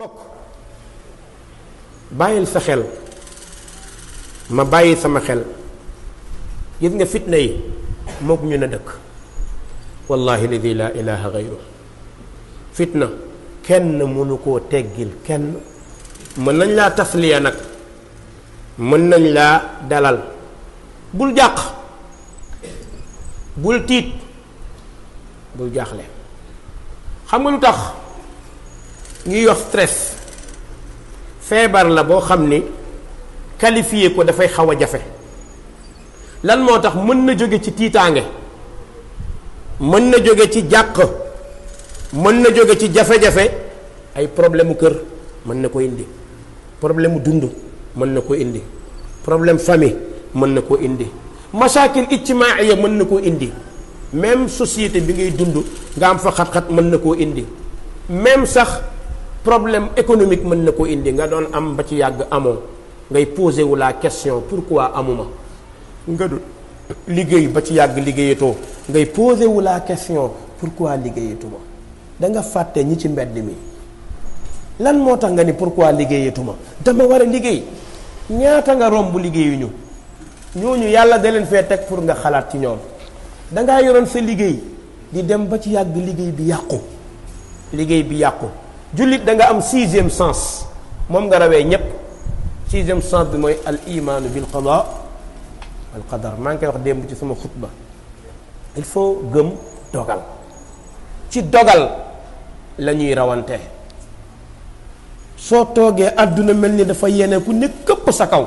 bokk bàyyil sa xel ma bàyyi sama xel gis nga fitna yi mook ñu ne dëkk wallahi ladi la ilaha gayru fitna kenn mënu koo teggil kenn mën nañ laa tasliya nag mën nañ laa dalal bul jàq bul tiit bul jaaxle xam nga lu tax ñuy wax stress feebar la boo xam ni qualifié ko dafay xaw a jafe lan moo tax mën na jóge ci tiitaange mën na jóge ci jàq mën na jóge ci jafe-jafe ay problème mu kër mën na ko indi problème mu dund mën na ko indi problème famille mën na ko indi masaakil ijtimaaiya mën na koo indi même société bi ngay dund nga am fa xat-xat mën na koo indi même sax problème économique mën na koo indi nga doon am ba ci yàgg amoo ngay posé wu la question pourquoi amuma nga doon liggéey ba ci yàgg liggéeyatoo ngay posé wu la question pourquoi liggéeyatuma da nga fàtte ñi ci mbedd mi lan moo tax nga ni pourquoi liggéeyatuma dama war a liggéey ñaata nga romb liggéeyuñu ñooñu yàlla da leen fee teg pour nga xalaat ci ñoom dangaa yoroon sa liggéey di dem ba ci yàgg liggéey bi yàqu jullit da nga am sixième sens moom nga rawee ñépp sixième sens bi mooy al imaanu bil qada wal qadar maa ngi koy wax démb ci sama xutba il faut gëm dogal ci dogal la ñuy rawante soo toogee àdduna mel ni dafa yene ku ne këpp sa kaw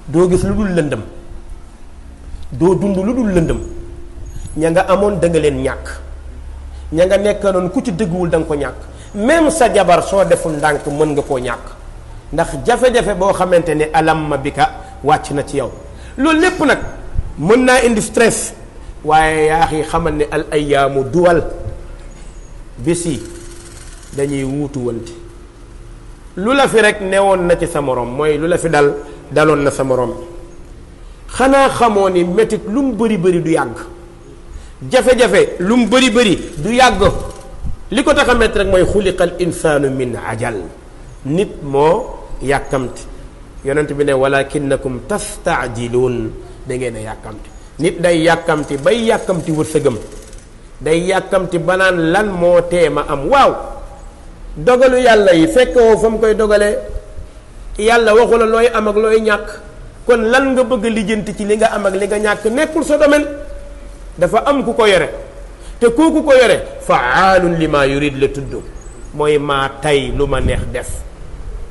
doo gis lu dul lëndëm doo dund lu dul lëndëm ña nga amoon da nga leen ñàkk ña nga nekkanoon ku ci dëgguwul da nga ko ñàkk même sa jabar soo deful ndànk mën nga koo ñàkk ndax jafe-jafe boo xamante ne alamma bi ka wàcc na ci yow loolu lépp nag mën naa indi stress waaye yaa ngi xamal ne al ayaamu duwal bés yi dañuy wuutu wante lu la fi rek newoon na ci sa morom mooy lu la fi daloon na sa morom xanaa xamoo ni métit lu mu bëri bëri du yàgg jafe-jafe lu mu bëri bëri du yàgg li ko tax a métti rek mooy xuliqal insaanu min ajal nit moo yàkkamti yonent bi ne walakinakum tastaajiluun da ngeen a yàkkamti nit day yàkkamti bay yàkkamti wërsëgam day yàkkamti banaan lan moo teema am waaw dogalu yàlla yi fekk woo fa mu koy dogalee yàlla waxu la looy am ak looy ñàkk kon lan nga bëgg a lijjanti ci li nga am ak li nga ñàkk nekkul sa domaine dafa am ku ko yore te kooku ko yore faalun li ma yurid la tudd mooy maa tay lu ma neex def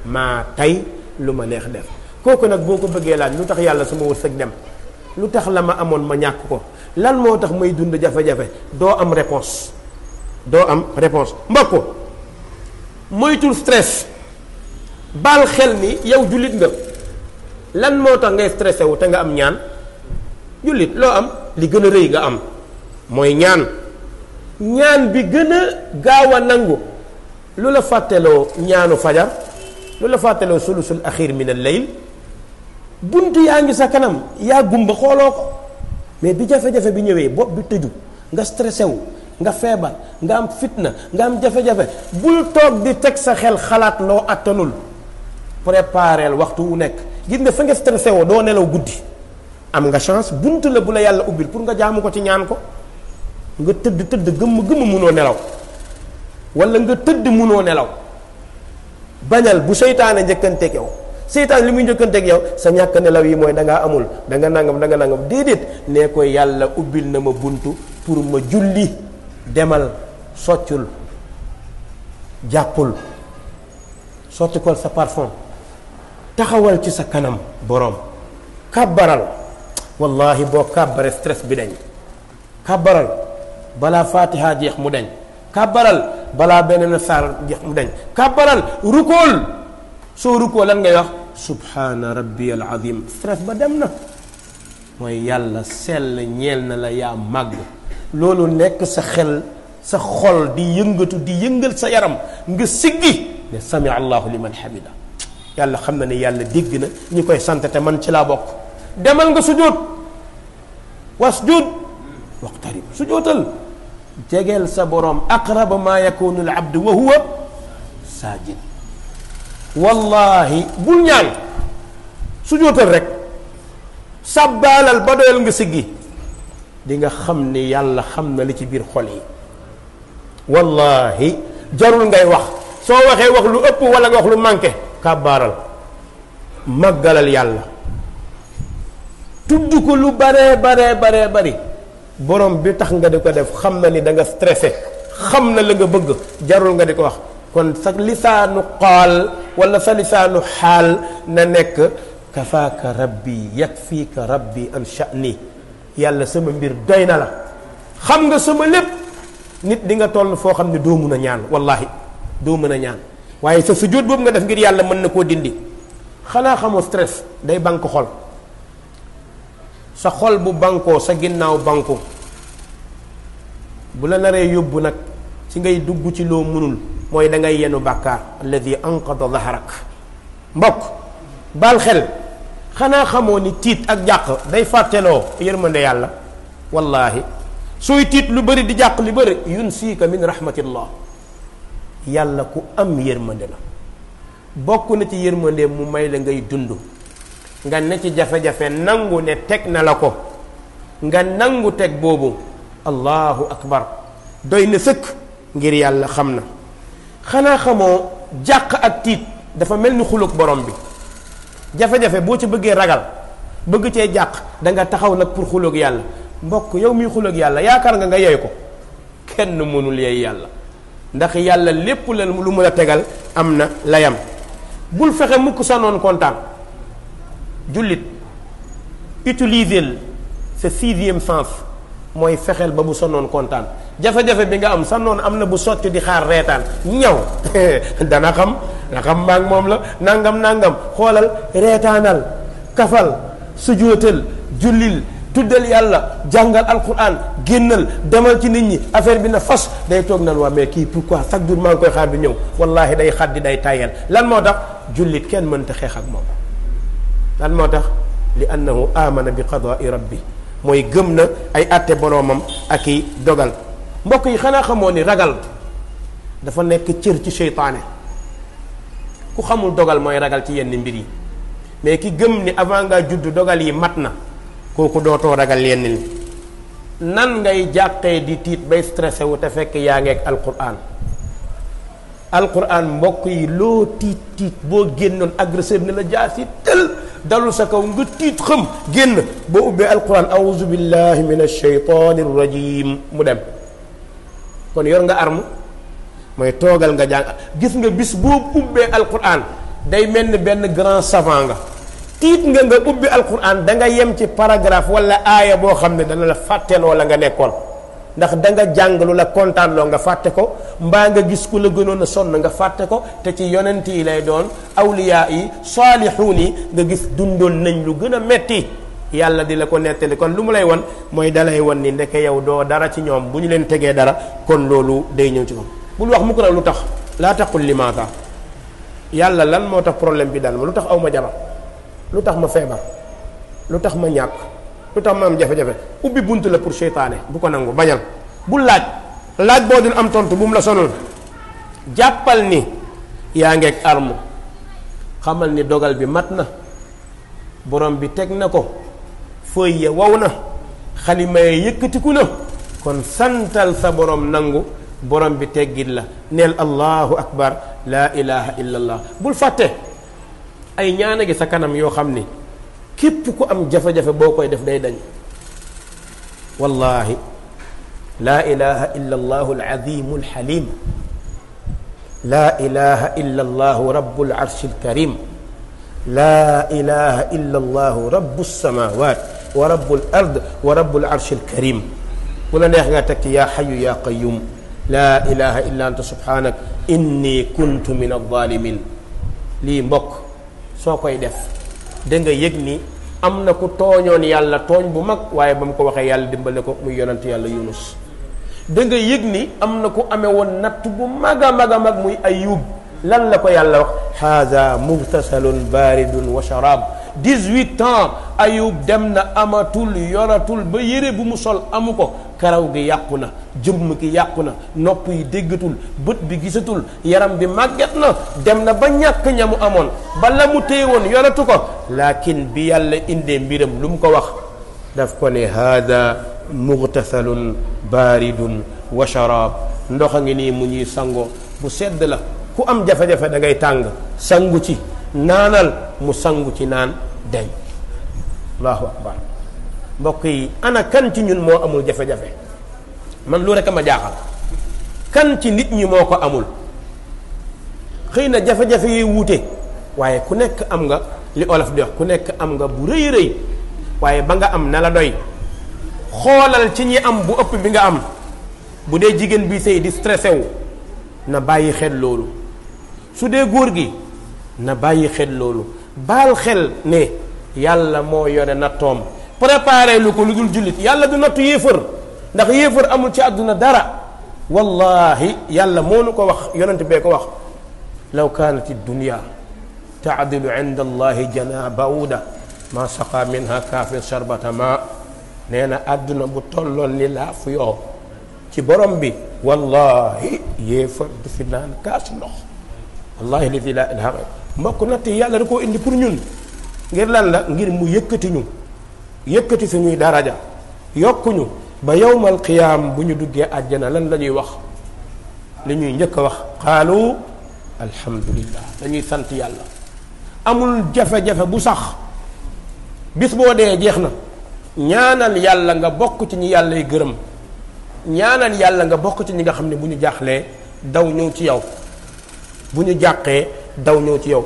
maa tay lu ma neex def kooku nag boo ko bëggee laaj lu tax yàlla sama wërsëg dem lu tax la ma amoon ma ñàkk ko lan moo tax may dund jafe-jafe doo am réponse mbokk moytul stress baal xel ni yow jullit nga lan moo tax ngay stressé wu te nga am ñaan jullit loo am li gën a rëy nga am mooy ñaan bi gën a gaaw a nangu lu la fàtteloo ñaanu fajar lu la fàtteloo sulusul axir min al layl bunt yaa ngi sa kanam yaa gumba xooloo ko mais bi jafe-jafe bi ñëwee bopp bi tëju nga stressé wu nga feebar nga am fitna nga am jafe-jafe bul toog di teg sa xel xalaat loo attanul prépareel waxtu wu nekk gis nga fa nga stressé woo doo nelaw guddi am nga chance bunt la bu la yàlla ubbil pour nga jaamu ko ci ñaan ko nga tëdd gëmm munoo nelaw wala nga tëdd munoo nelaw bañal bu seytaane njëkkanteeg yow seytaane li muy njëkkanteeg yow sa ñàkk nelaw yi mooy da ngaa amul da nga nangam déedéet nee ko yàlla ubbil na ma buntu pour ma julli demal soccul jàppul sottikol sa parfum taxawal ci sa kanam boroom kàbbaral wallahi boo kàbbare stress bi dañ kàbbaral balaa fatiha jeex mu dañ kàbbaral balaa beneen saar jeex mu dañ kàbbaral rukool soo rukoo lan ngay wax subhaana rabbiyal azim stress ba dem na mooy yàlla sell ñeel na la yaa màgg loolu nekk sa xel sa xol di yëngatu di yëngal sa yaram nga siggi ne sami allahu liman hamida yàlla xam na ne yàlla dégg na ñi koy sant te man ci laa bokk demal nga sujjóot wasjud waqtarib sujjóotal jegeel sa boroom aqraba ma yakunu al abdu wa huwa saajid wallahi bul ñaan sujjóotal rek sàbbaalal ba doyal nga siggi di nga xam ni yàlla xam na li ci biir xol yi wallahi jarul ngay wax soo waxee wax lu ëpp wala nga wax lu manqué kàbbaaral màggalal yàlla tudd ko lu baree bari borom bi tax nga di ko def xam na ni da nga stressé xam na la nga bëgg jarul nga di ko wax kon sa lisaanu qaal wala sa lisaanu xaal na nekk kafaaka rabbi yakfiika rabbi an sha'ni yàlla sama mbir doy na la xam nga sama lépp nit di nga toll foo xam ne doo mun a ñaan wallahi doo mën a ñaan waaye sa sujjóot boobu nga def ngir yàlla mën na koo dindi xanaa xamoo stress day banque xol sa xol bu bankoo sa ginnaaw banku bu la naree yóbbu nag ci ngay dugg ci loo mënul mooy da ngay yenu bàkkaar alladi anqada dahrak mbokk baal xel xanaa xamoo ni tiit ak jàq day fàtteloo yërmande yàlla wallahi sooy tiit lu bëri di jàq li bëri yunsiika min rahmatillah yàlla ku am yërmande la bokk na ci yërmande mu may la ngay dund nga ne ci jafe-jafe nangu ne teg na la ko nga nangu teg boobu allahu akbar doy na sëkk ngir yàlla xam na xanaa xamoo jàq ak tiit dafa mel ni xuluk borom bi jafe-jafe boo ci bëggee ragal bëgg cee jàq da nga taxaw nag pour xuluk yàlla mbokk yow miy xuluk yàlla yaakaar nga yey ko kenn mënul yey yàlla ndax yàlla lépp la lu mën a tegal am na layam bul fexe mukk sa noon kontaan jullit utiliser sa sixième sens mooy fexeel ba bu sa noon kontaan jafe-jafe bi nga am sa noon am na bu sotti di xaar reetaan ñaw dana xam maa ngi moom la nangam xoolal reetaanal kafal sujjóotal jullil tuddal yàlla jàngal alquran génnal demal ci nit ñi affaire bi na fas day toog nan waa mais kii pourquoi chaque jour maa ngi koy xaar bi ñëw wallahi day xaddi day tàyyel lan moo tax jullit kenn mënta xeex ak moom lan moo tax li annahu amana bi qadaai rabbi mooy gëm na ay àtte boroomam ak i dogal mbokk yi xanaa xamoo ni ragal dafa nekk cër ci seytaane ku xamul dogal mooy ragal ci yenn mbir yi mais ki gëm ni avant nga judd dogal yi mat na kooku dootoo ragal yenn ni nan ngay jàqee di tiit bay stressé wu te fekk yaa ngeeg alquran mbokk yi loo tiit boo génnoon agresseur ne la jaasi tël dalu sa kaw nga tiit xam génn boo ubbee alquran auzu billahi min alshaytani rajim mu dem kon yor nga arme mooy toogal nga jàng gis nga bis boo ubbee alquran day mel ni benn grand savant nga tiit nga ubbi alquran da nga yem ci paragraphe wala aaya boo xam ne dana la fàtteloo la nga nekkoon ndax da nga jàng lu la kontaan loo nga fàtte ko mbaa nga gis ku la gënoon a sonn nga fàtte ko te ci yonent yi lay doon awliyaa yi saalixuun yi nga gis dundoon nañ lu gën a metti yàlla di la ko nettali kon lu mu lay won mooy dalay won ni ndeke yow doo dara ci ñoom bu ñu leen tegee dara kon loolu day ñëw ci moom bul wax mu ko nag lu tax laa taqul limaata yàlla lan moo tax problème bi dal ma lu tax aw ma jabar lu tax ma feebar lu tax ma ñàkk lu tax ma am jafe-jafe ubbi bunt la pour seytaane bu ko nangu bañal bul laaj boo dul am tontu bu mu la sonal jàppal ni yaa ngeeg arme xamal ni dogal bi mat na borom bi teg na ko fëy ya wow na xalima ya yëkkatiku na kon santal sa borom nangu borom bi teggit la neel allahu akbar laa ilaha illa allah bul fàtte ay ñaana gi sa kanam yoo xam ni képp ku am jafe-jafe boo koy def day dañ wallahi laa ilaha illa allahu alazimu alxalim laa ilaha illa allahu rabbul arshi alkarim laa ilaha illa allahu rabbu samawat wa rabbul ard wa rabbul arshi alkarim bu la neex nga teg ci yaa xayu yaa qayum laa ilaha illa anta subhanak inni kuntu min alzalimin lii mbokk soo koy def da nga yëg ni am na ku tooñoon yàlla tooñ bu mag waaye ba mu ko waxee yàlla dimbale ko muy yonant yàlla yunus da nga yëg ni am na ku amee woon natt bu mag a mag a mag muy ayub lan la ko yàlla wax haada mughtasalun baridun wa sharab 18 ans ayub dem na amatul yoratul ba yére bu mu sol amu ko karaw gi yàqu na jëmm gi yàqu na nopp yi déggatul bët bi gisatul yaram bi màgget na dem na ba ñàkk ñamu amoon ba la mu téye woon yoratu ko laakin bi yàlla indee mbiram lu mu ko wax daf ko ne haada mughtasalun baaridun wa sharaab ndox a ngi nii mu ñuy sangoo bu sedd la ku am jafe-jafe da ngay tàng sangu ci naanal mu sangu ci naan deñ allahu akbar mbokk yi ana kan ci ñun moo amul jafe-jafe man lu rek a ma jaaxal kan ci nit ñi moo ko amul xëy na jafe-jafe yi wuute waaye ku nekk am nga li olof di wax ku nekk am nga bu rëy rëy waaye ba nga am na la doy xoolal ci ñi am bu ëpp bi nga am bu dee jigéen bi sëy di stressé wu na bàyyi xel loolu su dee góor gi na bàyyi xel loolu baal xel ne yàlla moo yore nattoom préparé lu ko lu dul jullit yàlla du nattu yéefar ndax yéefar amul ci àdduna dara wallahi yàlla moo nu ko wax yonent bee ko wax law kaanat dunya taadilu inda allahi janaa bauda ma saqa minha kaafir sharbata ma nee na àdduna bu tolloon ni laa fu yoo ci borom bi wallahi yéefar du fi naan kaas ndox wallahi li fi laa ilaha mbokk natt yàlla da koo indi pour ñun ngir lan la ngir mu yëkkati ñu yëkkati suñuy daraja yokkuñu ba yawmal qiyaam bu ñu duggee àjjana lan la ñuy wax li ñuy njëkk a wax qaalu alhamdulillah dañuy sant yàlla amul jafe-jafe bu sax bis boo dee jeex na ñaanal yàlla nga bokk ci ñi yàlla y gërëm ñaanal yàlla nga bokk ci ñi nga xam ne bu ñu jaaxlee daw ñëw ci yow bu ñu jàqee daw ñëw ci yow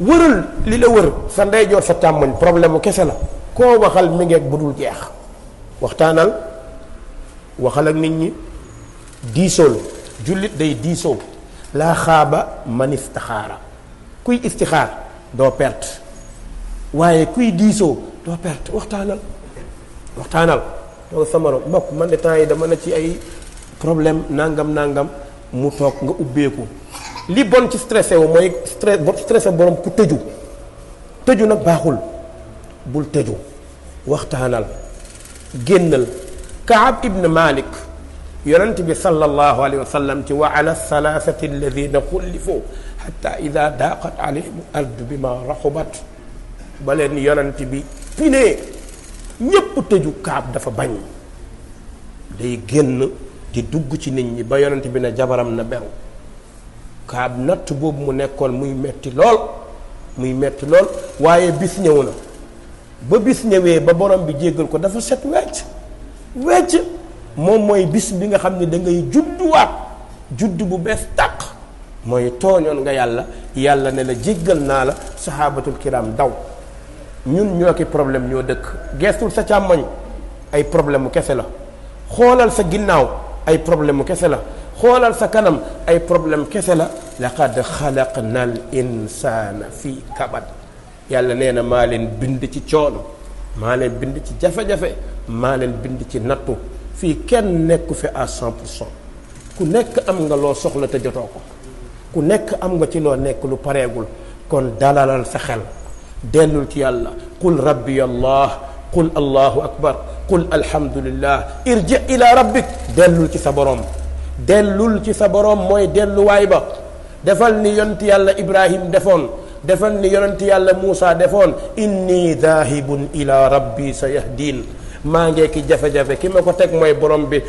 wëral li la wër sa ndeyjoor sa càmmoñ problème mu kese la koo waxal mi ngeeg bu dul jeex waxtaanal waxal ak nit ñi diisool jullit day diisoo laa xaaba man istixaara kuy istixaar doo perte waaye kuy diisoo doo perte waxtaanal doo sama mbokk man de temps yi dama na ci ay problème nangam mu toog nga ubbeeku li bon ci stressé wu mooy stressé borom ku tëju nag baaxul bul tëju waxtaanal génnal Kaab ibn Malik yonent bi sallallahu alayhi wa sallam ci wa ala thalathati alladhina xullifu hatta ida daqat alayhim ardu bima raxubat ba leen yonent bi pinee ñépp tëju Kaab dafa bañ day génn di dugg ci nit ñi ba yonent bi ne jabaram na beru Kaab natt boobu mu nekkoon muy metti lool waaye bis ñëw na ba bis ñëwee ba borom bi jéggal ko dafa set wecc moom mooy bis bi nga xam ne da ngay judduwaat judd bu bees tàq mooy tooñoon nga yàlla ne la jéggal naa la saxaabatul kiram daw ñun ñoo ki problème ñoo dëkk geestul sa càmmoñ ay problème mu kese la xoolal sa ginnaaw ay problème mu kese la xoolal sa kanam ay problème kese la laqad xalaqna al insana fii kabad yàlla nee na maa leen bind ci coono maa leen bind ci jafe-jafe maa leen bind ci nattu fii kenn nekku fi à 100% ku nekk am nga loo soxla te jotoo ko ku nekk am nga ci loo nekk lu pareegul kon dalalal sa xel dellul ci yàlla qul rabbi allah qul allahu akbar qul alhamdulillah irji ila rabbik dellul ci sa borom mooy delluwaay ba defal ni yonent yàlla ibrahim defoon defal ni yonent yàlla muusa defoon inni dhahibun ila rabbi sa yahdin maa ngee ki jafe-jafe ki ma ko teg mooy borom bi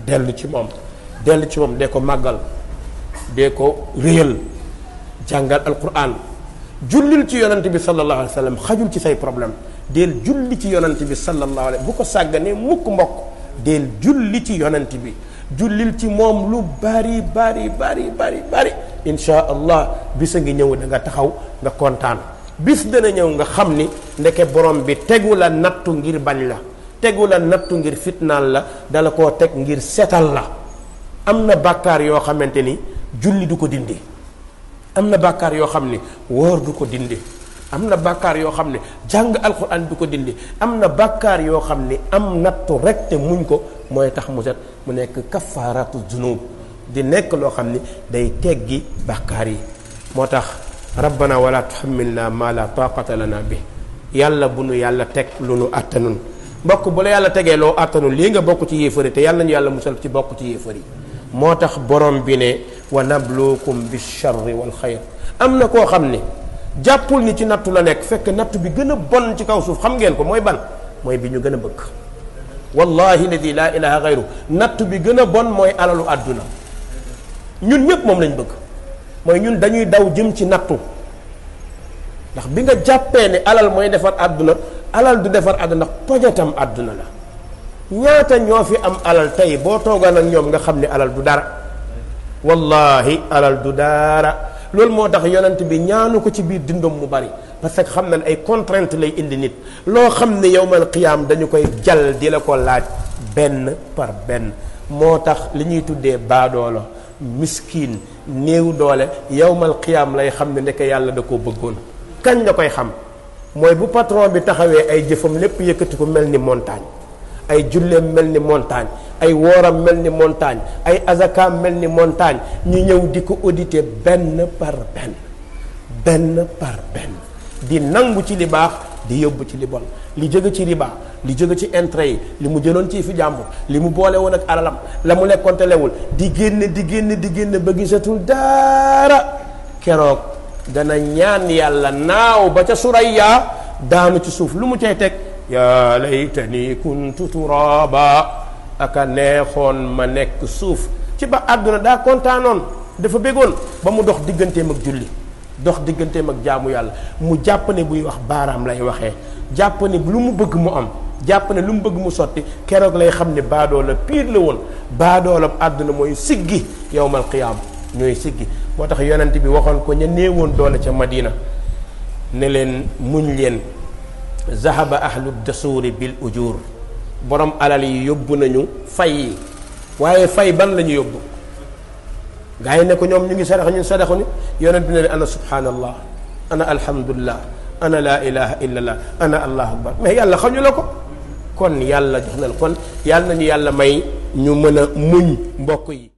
dellu ci moom dee ko màggal dee ko réyal jàngal alquran jullil ci yonent bi sallallahu alayhi wa sallam xajul ci say problème deel julli ci yonent bi sallallahu alayhi bu ko sàgganee mukk mbokk deel julli ci yonent bi jullil ci moom lu bari insha allah bis a ngi ñëw da nga taxaw nga kontaan bis dana ñëw nga xam ni ndeke borom bi tegu la nattu ngir bañ la tegu la nattu ngir fitnaal la dala koo teg ngir setal la am na bàkkaar yoo xamante ni julli du ko dindi am na bàkkaar yoo xam ni wóor du ko dindi am na bàkkaar yoo xam ne jàng alquran du ko dindi am na bàkkaar yoo xam ni am nattu rek te muñ ko mooy tax mu set mu nekk kafaaratu zunub di nekk loo xam ni day teggi bàkkaar yi moo tax rabbana wala tuhammilna ma la taqata lana bi yàlla bu nu yàlla teg lu nu attanun mbokk bu la yàlla tegee loo àttanu lii nga bokk ci yéefari te yàlla nañu yàlla musal ci bokk ci yéefari moo tax borom bi ne wa nabluukum bi sharri wal xayr am na koo xam ne jàppul ni ci nattu la nekk fekk nattu bi gën a bon ci kaw suuf xam ngeen ko mooy ban mooy bi ñu gën a bëgg wallahi ladi laa ilaha gayru nattu bi gën a bon mooy alalu àdduna ñun ñëpp moom lañ bëgg mooy ñun dañuy daw jëm ci nattu ndax bi nga jàppee ne alal mooy defar àdduna alal du defar àdduna ndax poñetam àdduna la ñaata ñoo fi am alal tey boo toogaan ak ñoom nga xam ne alal du dara wallahi alal du dara loolu moo tax yonent bi ñaanu ko ci biir dindom mu bari parce que xam na ne ay contrainte lay indi nit loo xam ne yawmal qiyaam dañu koy jal di la ko laaj benn par benn moo tax li ñuy tuddee baadoolo miskin néew doole yawmal qiyaam lay xam ne ndeke yàlla da koo bëggoon kañ la koy xam mooy bu patron bi taxawee ay jëfam lépp yëkkati ko mel ni montagne ay julleem mel ni montagne ay wooram mel ni montagne ay azakaam mel ni montagne ñu ñëw di ko auditer benn par benn di nangu ci li baax di yóbbu ci li bon li jóge ci riba li jóge ci intérêt yi li mu jëloon ci fi jàmbur li mu boole woon ak alalam la mu lekkoon te lewul di génne ba gisatul dara keroog dana ñaan yàlla naaw ba ca Surayya daanu ci suuf lu mu cay teg yaa laytani kuntu turaba aka neexoon ma nekk suuf ci ba àdduna daa kontaanoon dafa bëggoon ba mu dox digganteem ak julli dox digganteem ak jaamu yàlla mu jàpp ne buy wax baaraam lay waxee jàpp ne lu mu bëgg mu am jàpp ne lu mu bëgg mu sotti keroog lay xam ne baadoola piir la woon baadoola àdduna mooy siggi yawmal qiyaam ñooy siggi moo tax yonent bi waxoon ko ña néewoon doole ca Madina ne leen muñ leen zahaba ahlu dasuuri bil ujur borom alal yi yóbbu nañu fay yi waaye fay ban la ñu yóbbu gaa yi ne ko ñoom ñu ngi sadax ñun sadaxuñu yonent bi ne leen ana subhanallah ana alhamdulillah ana laa ilaha illallah ana allahu akbar mais yàlla xañu la ko kon yàlla jox na la kon yàlla nañu yàlla may ñu mën a muñ mbokk yi